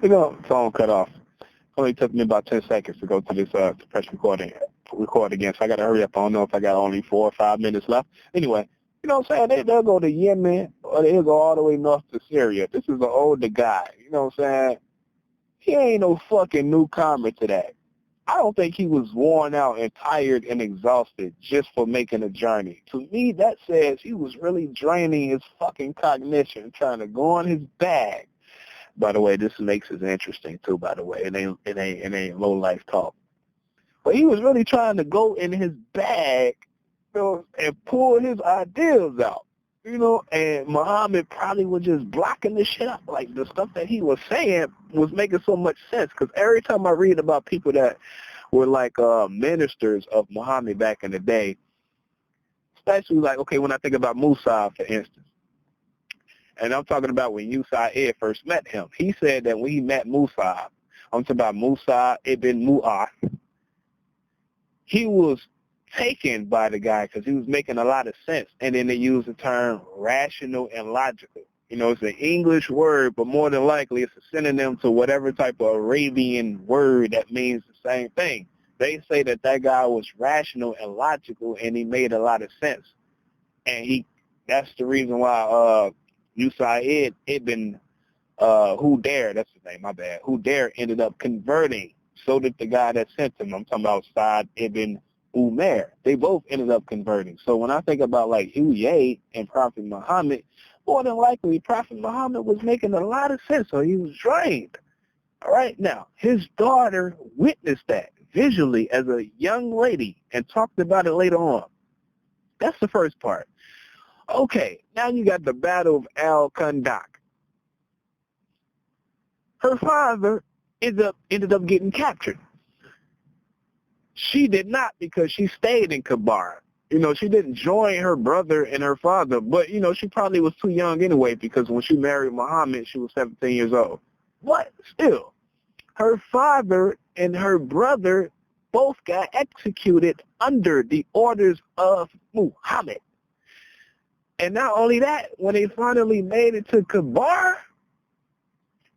phone cut off. Only took me about 10 seconds to go to this to press record again. So I got to hurry up. I don't know if I got only 4 or 5 minutes left. Anyway, you know what I'm saying? They'll go to Yemen or they'll go all the way north to Syria. This is an older guy. You know what I'm saying? He ain't no fucking newcomer to that. I don't think he was worn out and tired and exhausted just for making a journey. To me, that says he was really draining his fucking cognition, trying to go on his bag. By the way, this makes it interesting too. By the way, it ain't low life talk. But he was really trying to go in his bag, and pull his ideas out. And Muhammad probably was just blocking this shit up. Like, the stuff that he was saying was making so much sense. Because every time I read about people that were like ministers of Muhammad back in the day, especially like, okay, when I think about Musa, for instance, and I'm talking about when Usaid first met him, he said that when he met Musa, I'm talking about Musa ibn Mu'ah, he was taken by the guy because he was making a lot of sense. And then they use the term rational and logical. It's an English word, but more than likely it's a synonym to whatever type of Arabian word that means the same thing. They say that guy was rational and logical, and he made a lot of sense. And that's the reason why Usaid ibn Hudair, that's his name, my bad, Hudair ended up converting. So did the guy that sent him. I'm talking about Sa'd ibn Umair. They both ended up converting. So when I think about like Huye and Prophet Muhammad, more than likely Prophet Muhammad was making a lot of sense, so he was drained. All right, now, his daughter witnessed that visually as a young lady and talked about it later on. That's the first part. Okay, now you got the Battle of Al-Khandaq. Her father ended up getting captured. She did not, because she stayed in Khaibar. She didn't join her brother and her father, but, she probably was too young anyway, because when she married Muhammad, she was 17 years old. But still, her father and her brother both got executed under the orders of Muhammad. And not only that, when they finally made it to Khaibar,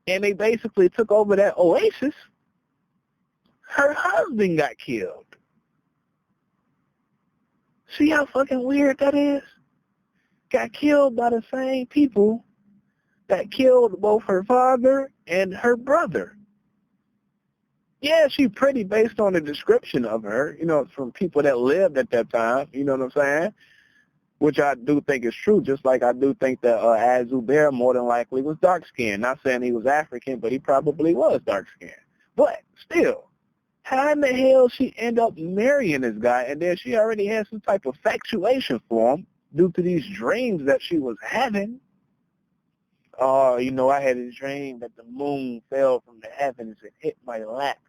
and they basically took over that oasis, her husband got killed. See how fucking weird that is? Got killed by the same people that killed both her father and her brother. Yeah, she's pretty based on the description of her, from people that lived at that time, you know what I'm saying? Which I do think is true, just like I do think that Az-Zubair more than likely was dark-skinned. Not saying he was African, but he probably was dark-skinned. But still, how in the hell she end up marrying this guy, and then she already had some type of factuation for him due to these dreams that she was having? I had a dream that the moon fell from the heavens and hit my lap.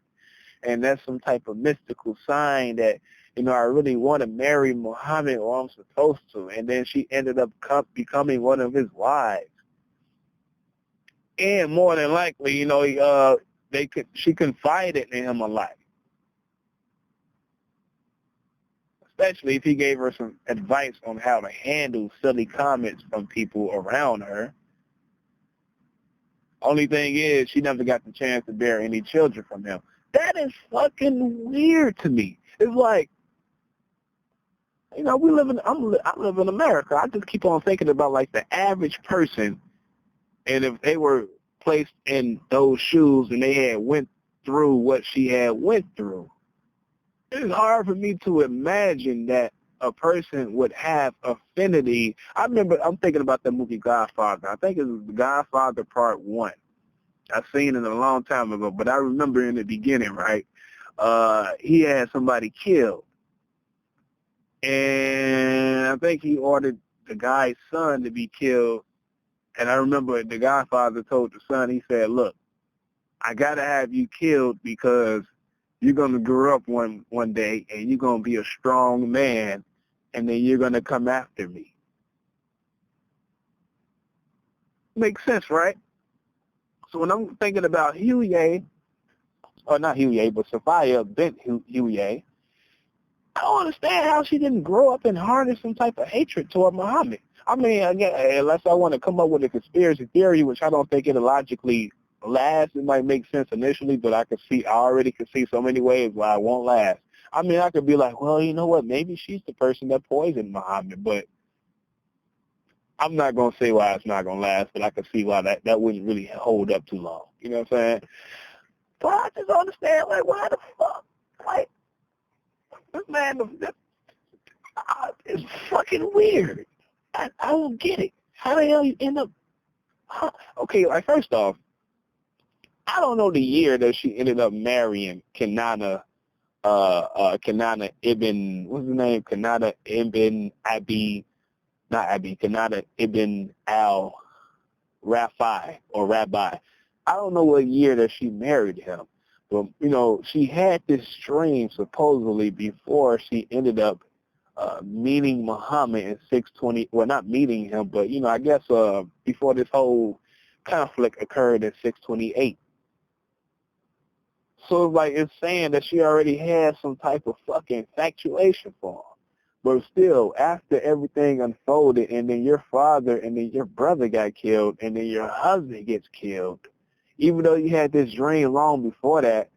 And that's some type of mystical sign that, I really want to marry Muhammad, or I'm supposed to. And then she ended up becoming one of his wives. And more than likely, she confided in him a lot. Especially if he gave her some advice on how to handle silly comments from people around her. Only thing is, she never got the chance to bear any children from him. That is fucking weird to me. It's like, I live in America. I just keep on thinking about like the average person, and if they were placed in those shoes and they had went through what she had went through, it's hard for me to imagine that a person would have affinity. I'm thinking about the movie Godfather. I think it was Godfather Part 1. I've seen it a long time ago, but I remember in the beginning, right, he had somebody killed. And I think he ordered the guy's son to be killed. And I remember the Godfather told the son, he said, look, I got to have you killed because you're going to grow up one day and you're going to be a strong man, and then you're going to come after me. Makes sense, right? So when I'm thinking about Huye, or not Huye, but Sophia bint Huye, I don't understand how she didn't grow up and harness some type of hatred toward Muhammad. I mean, again, unless I want to come up with a conspiracy theory, which I don't think it'll logically last. It might make sense initially, but I already could see so many ways why it won't last. I mean, I could be like, well, you know what? Maybe she's the person that poisoned Muhammad, but I'm not going to say why it's not going to last, but I could see why that wouldn't really hold up too long. You know what I'm saying? But I just don't understand, like, why the fuck? Like, this man, it's fucking weird. I don't get it. How the hell you end up? Okay, like, first off, I don't know the year that she ended up marrying Kanana ibn, what's his name? Kanana ibn Kanana ibn al-Rafi or Rabbi. I don't know what year that she married him. But, you know, she had this dream supposedly before she ended up meeting Muhammad in 620, well, not meeting him, but, you know, I guess before this whole conflict occurred in 628. So, like, it's saying that she already had some type of fucking infatuation for him. But still, after everything unfolded, and then your father and then your brother got killed, and then your husband gets killed, even though you had this dream long before that,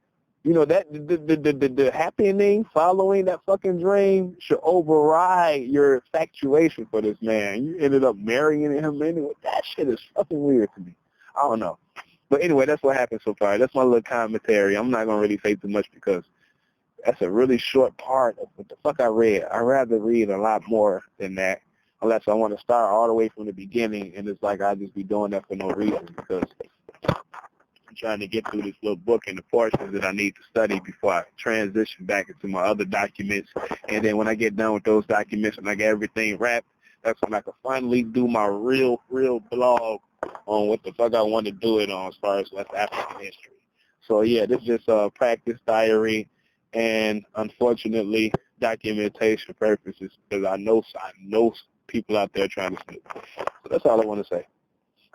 you know, that the happening following that fucking dream should override your infatuation for this man. You ended up marrying him anyway. That shit is fucking weird to me. I don't know. But anyway, that's what happened so far. That's my little commentary. I'm not going to really say too much because that's a really short part of what the fuck I read. I'd rather read a lot more than that unless I want to start all the way from the beginning, and it's like I'll just be doing that for no reason because I'm trying to get through this little book and the portions that I need to study before I transition back into my other documents. And then when I get done with those documents and I get everything wrapped, that's when I can finally do my real blog on what the fuck I want to do it on as far as West African history. So yeah, this is just a practice diary and unfortunately documentation purposes because I know people out there trying to snoop. So that's all I want to say.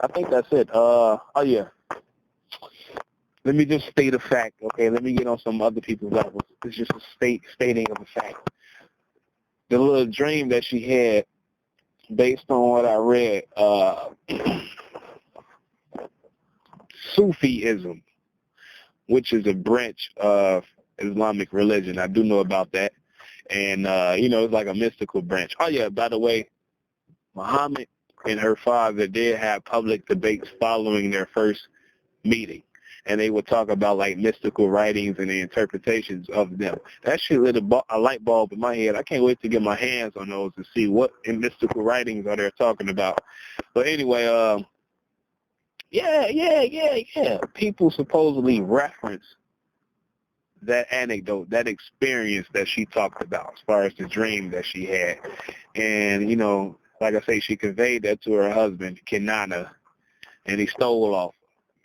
I think that's it. Oh yeah. Let me just state a fact, okay? Let me get on some other people's levels. It's just a stating of a fact. The little dream that she had, based on what I read, Sufism, which is a branch of Islamic religion. I do know about that. And, you know, it's like a mystical branch. Oh, yeah, by the way, Muhammad and her father did have public debates following their first meeting. And they would talk about, like, mystical writings and the interpretations of them. That shit lit a light bulb in my head. I can't wait to get my hands on those and see what in mystical writings are they talking about. But anyway, yeah. People supposedly reference that anecdote, that experience that she talked about as far as the dream that she had. And, you know, like I say, she conveyed that to her husband, Kenana, and he stole off.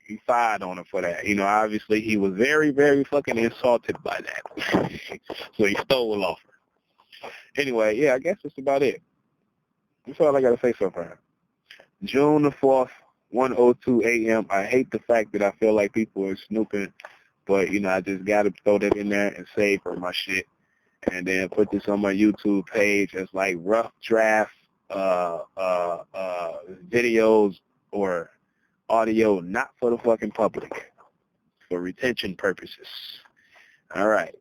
He fired on her for that. You know, obviously he was very, very fucking insulted by that. So he stole off her. Anyway, yeah, I guess that's about it. That's all I got to say so far. June the 4th, 1:02 a.m. I hate the fact that I feel like people are snooping, but, you know, I just got to throw that in there and save for my shit. And then put this on my YouTube page as, like, rough draft videos or audio, not for the fucking public, for retention purposes. All right.